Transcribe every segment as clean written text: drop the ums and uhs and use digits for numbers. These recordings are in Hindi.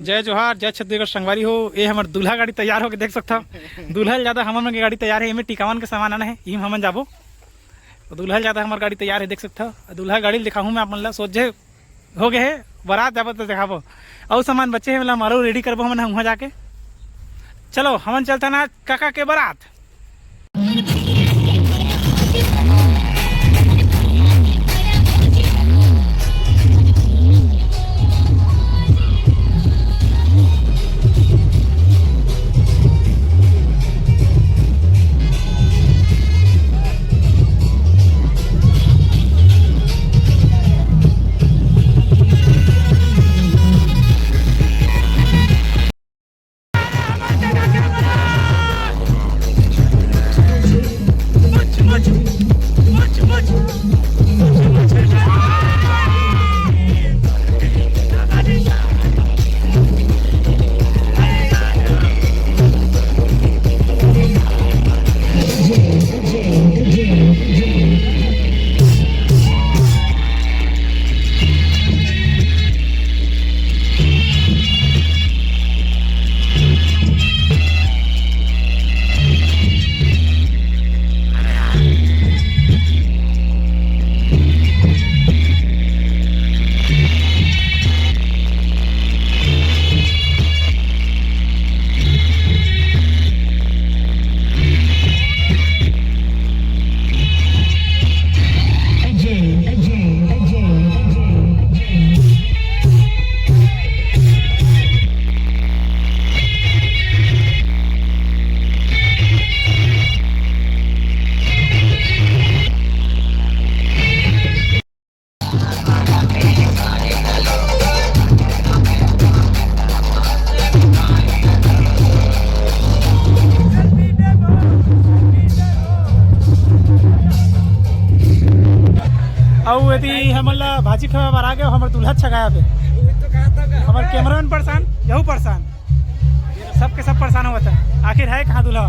जय जोहार, जय छत्तीसगढ़ संगवारी हो। ये हमार दूल्हा गाड़ी तैयार होके देख सकता दूल्हा ज़्यादा हमन की गाड़ी तैयार है। इनमें टिकावन के सामान आना है, इम हमन जाबो तो दूल्हा ज़्यादा हमार गाड़ी तैयार है देख सकता। दूल्हा गाड़ी दिखाऊँ मैं अपन ला, सोचे हो गए है बारात जाबो तो दिखाबो और सामान बच्चे है, मतलब हमारो रेडी करबो हमन वहाँ जाके। चलो हमन चलता ना काका के बारात। और यदि हमला भाजी खावे बार आ गए हमारे दूल्हा छगाया पे हमारे कैमरामैन परेशान, यहू परेशान, सबके सब परेशान हुआ था। आखिर है कहाँ दूल्हा?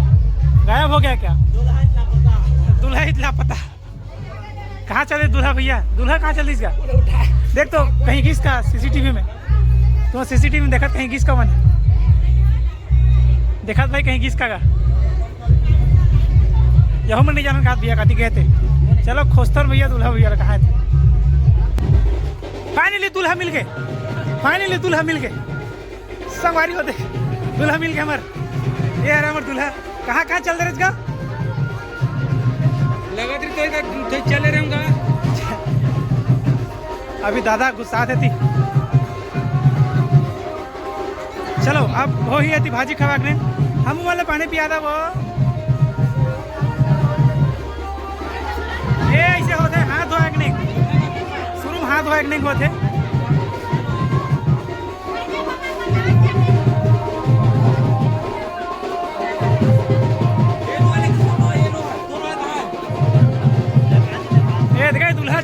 गायब हो गया क्या? दूल्हा ही लापता। कहाँ चले दूल्हा भैया? दूल्हा कहाँ चल इसका? देख तो कहीं घिस का सीसीटीवी में, तो सीसीटीवी में देखा कहीं घिस का मन देखा भाई कहीं घिस का यहू में नहीं जाना कहा भैया काती गए थे। चलो खोस्तर भैया दूल्हा भैया कहाँ थे। फाइनली दूल्हा मिल गए, फाइनली दूल्हा मिल गए। संगवारी होते दूल्हा मिल गया हमार। ये है हमार दूल्हा। कहाँ कहाँ चल रहे इसका? लगातार तो चले रहूँगा। अभी दादा गुस्सा देती। चलो अब वो ही थी भाजी खवा के हम वाले पानी पिया था वो। ये ऐसे होते हाथ धोए नहीं, शुरू हाथ धोए नहीं होते। ये देखा दूल्हा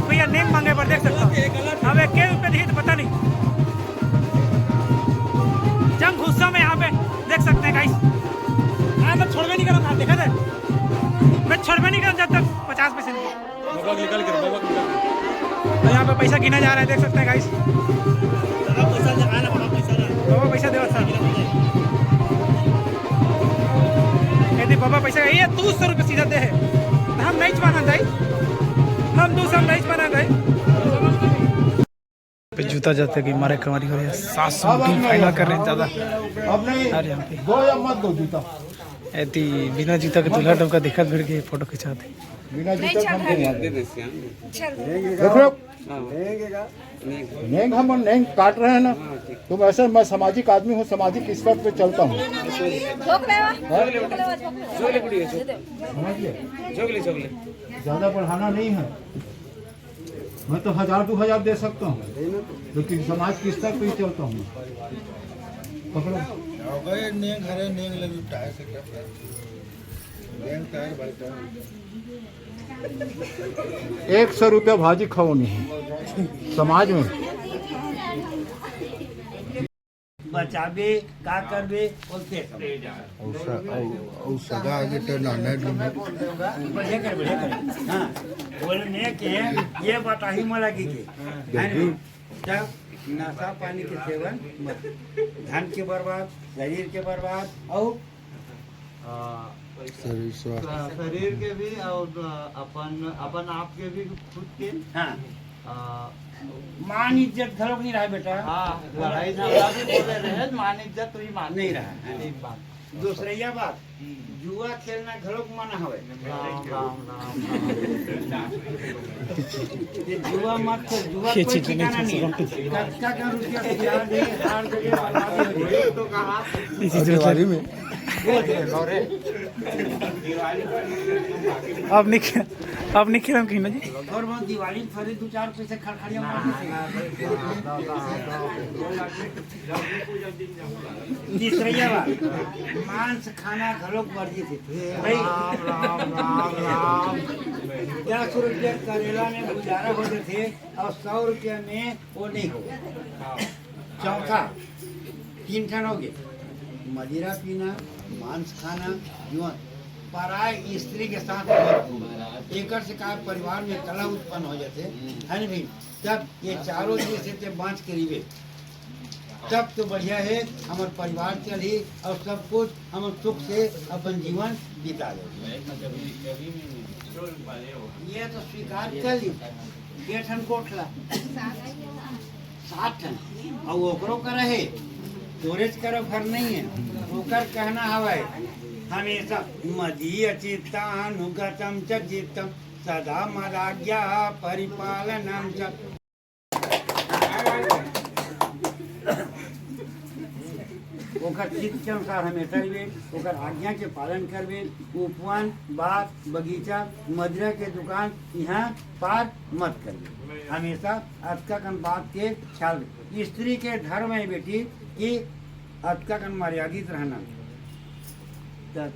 भैया नेम मांगे पर देख सकता हूँ। अब के रुपये दी तो पता नहीं। जंग गुस्सा में यहाँ पे देख सकते हैं गाइस। हाँ मैं छोड़वे नहीं करूँगा, देखा था मैं छोड़वे नहीं करूँ जब तक 50 पैसे नहीं। तो यहाँ पे पैसा गिना जा रहा है देख सकते हैं गाइस। बाबा पैसा दे यदि बाबा पैसा ये 200 रुपये सीधा दे है। हम नहीं माना जाए, हम 200 नहीं माना गए। पे जूता जाते कि मारे कमारी हो रही है। 700 फाइनल कर रहे हैं ज़्यादा। अब नहीं दो या मत दो जूता। ऐती बिना जूता के दूल्हा डब का दिखत भिड़ के फोटो खिंचाते बिना नहीं जूता चल हम रहा चल चल देखो नेंग हम नेंग काट रहे हैं ना तुम ऐसे मैं सामाजिक आदमी हूँ सामाजिक स्तर पे चलता हूँ ठोक समझिए ज्यादा बढ़ाना नहीं है मैं तो 1000-2000 दे सकता हूँ लेकिन समाज के स्तर पे ही चलता हूँ पकड़ो नेंग हरे नेंग लगी टायर से क्या नेंग टायर भाई टायर 100 रुपया भाजी खाओ नहीं समाज में बचाबे का करबे बोलते और सजा आगे तो नाना बढ़िया कर हाँ बोलने के ये बताही मला की के है ना? जब नशा पानी के सेवन मत धन के बर्बाद शरीर के बर्बाद और शरीर स्वास्थ्य शरीर के भी और अपन आप के भी खुद के हाँ मान इज्जत घरों नहीं रहा बेटा हाँ लड़ाई झगड़ा भी बोले रहे मान इज्जत तो ही मान नहीं रहा ठीक बात दूसरा बात जुआ खेलना घरों को मना हवे राम राम राम ये जुआ मत खेल जुआ ये कोई चीज़ नहीं ठिकाना नहीं है का रुपया बिगाड़ दे हार दे बर्बादी हो जाए तो कहा दिवाली में अब नहीं खेलम कहीं ना जी और वो दिवाली फरे 2-4 पैसे खड़खड़िया तीसरा बात मांस खाना घरों वर्जित है भाई राम राम राम 10 रुपया करेला में गुजारा होते थे और 100 रुपया में वो नहीं हो चौथा 3 ठन हो गए मदिरा पीना मांस खाना जुआ पराय स्त्री के साथ एक से का परिवार में कलह उत्पन्न हो जाते है ना भाई जब ये चारों चीज से बाँच करीबे तब तो बढ़िया है हमारे परिवार चली और सब कुछ हम सुख से अपन जीवन बिता ले ये तो स्वीकार कर ली 8 ठन कोठला 7 ठन और ओकरो का रहे स्टोरेज करो घर नहीं है ओकर कहना हवाए हमेशा मदीय चित्तानुगतम च चित्तम सदा मदाज्ञा परिपालनम च ओकर चित्त के अनुसार हमेशा रहे ओकर आज्ञा के पालन करबे उपवन बाग बगीचा मदिरा के दुकान यहाँ पार मत करबे हमेशा अतकाकन बात के ख्याल स्त्री के धर्म है बेटी कि अतकाकन मर्यादित रहना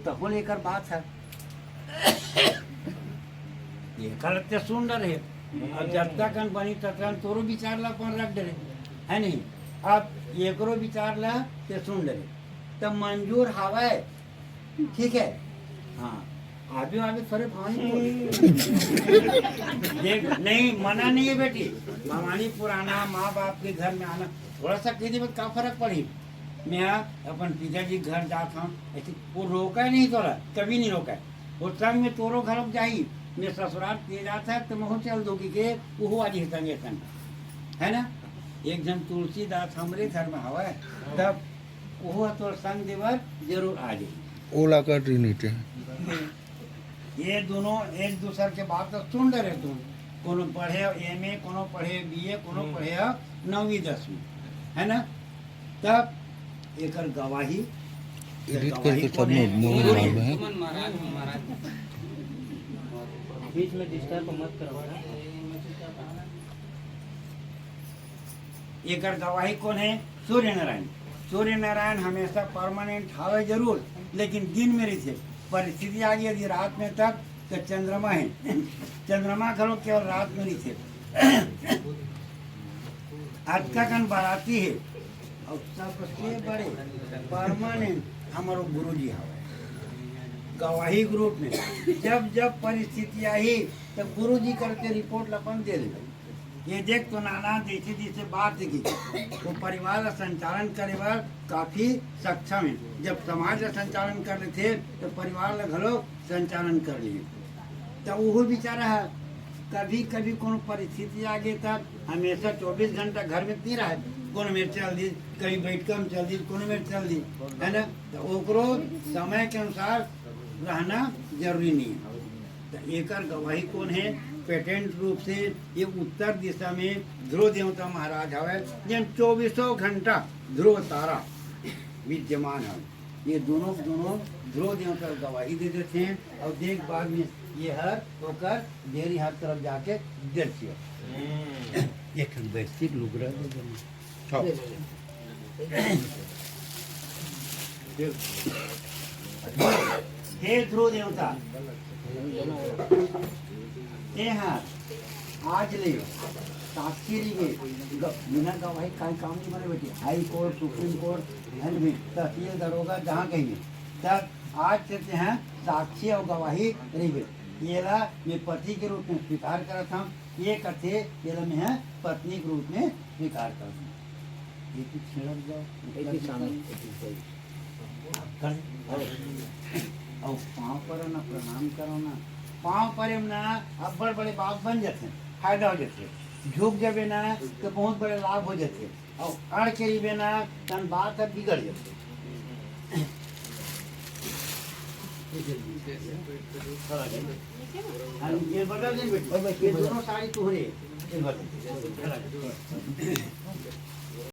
तहो लेकर बात है ये करते सुंदर है अब जब तक बनी तब तोरो विचार ला पर रख डरे है नहीं अब एकरो विचार ला ते सुन डरे तब मंजूर हवा ठीक है हाँ आगे आगे थोड़े पानी देख नहीं मना नहीं है बेटी भवानी पुराना माँ बाप के घर में आना थोड़ा सा कह दी क्या फर्क पड़ी मैं अपन पिताजी घर जाता हूँ ऐसे वो रोका नहीं तोरा कभी नहीं रोका वो संग में तोरो घर जाई मैं ससुराल पे जाता है तो मैं चल दोगी के वो आज संगे संग है ना एक जन तुलसीदास हमारे घर में हवा है तब वो तो संग देवर जरूर आ जाए ओला का ट्रिनिटी ये दोनों एक दूसरे के बात तो सुन रहे तुम कोनो पढ़े एमए कोनो पढ़े बीए कोनो पढ़े 9वीं 10वीं है ना तब एक गवाही एडिट करके सब मोबाइल में बीच में डिस्टर्ब मत करो एक गवाही कौन है सूर्य नारायण हमेशा परमानेंट हवे जरूर लेकिन दिन में रही थे परिस्थिति आ गई यदि रात में तक तो चंद्रमा है चंद्रमा घरों केवल रात में नहीं थे आज का कन बाराती है और सबसे बड़े परमानेंट हमारे गुरु जी हवे गवाही ग्रुप में जब परिस्थिति आई तब गुरु जी करके रिपोर्ट लपन दे दे ये देख तो नाना जैसे बात देखी तो परिवार का संचालन करे बार काफी सक्षम है जब समाज का संचालन कर रहे थे तो परिवार का घरों संचालन कर लिए तो वो बेचारा कभी कभी कोनो परिस्थिति आ गई तब हमेशा 24 घंटा घर में नहीं रहा कोनो में चल दी, कहीं बैठ कर चल दी, कोनो में चल दी, है ना। तो ओकरो समय के अनुसार रहना जरूरी नहीं है। तो एकर गवाही कौन है? पेटेंट रूप से ये उत्तर दिशा में ध्रुव देवता महाराज हवे, जिन 24 घंटा ध्रुव तारा विद्यमान है। ये दोनों ध्रुव देवता गवाही दे देते हैं। और देख बाद में ये हर होकर देरी हर तरफ जाके देखिए एक वैश्विक लुगरा दे देना। हे ध्रुव देवता, ये हाँ आज ले साक्षी बिना गवाही का काम नहीं बने बेटी। हाई कोर्ट, सुप्रीम कोर्ट, तहसील, दरोगा, जहाँ कहीं तब आज से हैं साक्षी और गवाही रही। ये ला मैं पति के रूप में स्वीकार करा था, ये कथे ये ला मैं है पत्नी के रूप में स्वीकार करता हूँ। और पाँव पर ना प्रणाम करो ना, पाँव पर ना अब बड़े बड़े बाप बन जाते, फायदा हो जाते। झुक जाबे ना तो बहुत बड़े लाभ हो जाते, और अड़ के रिबे ना तन बात अब बिगड़ जाते। ये बता दें बेटा, ये दोनों साड़ी तुहरे।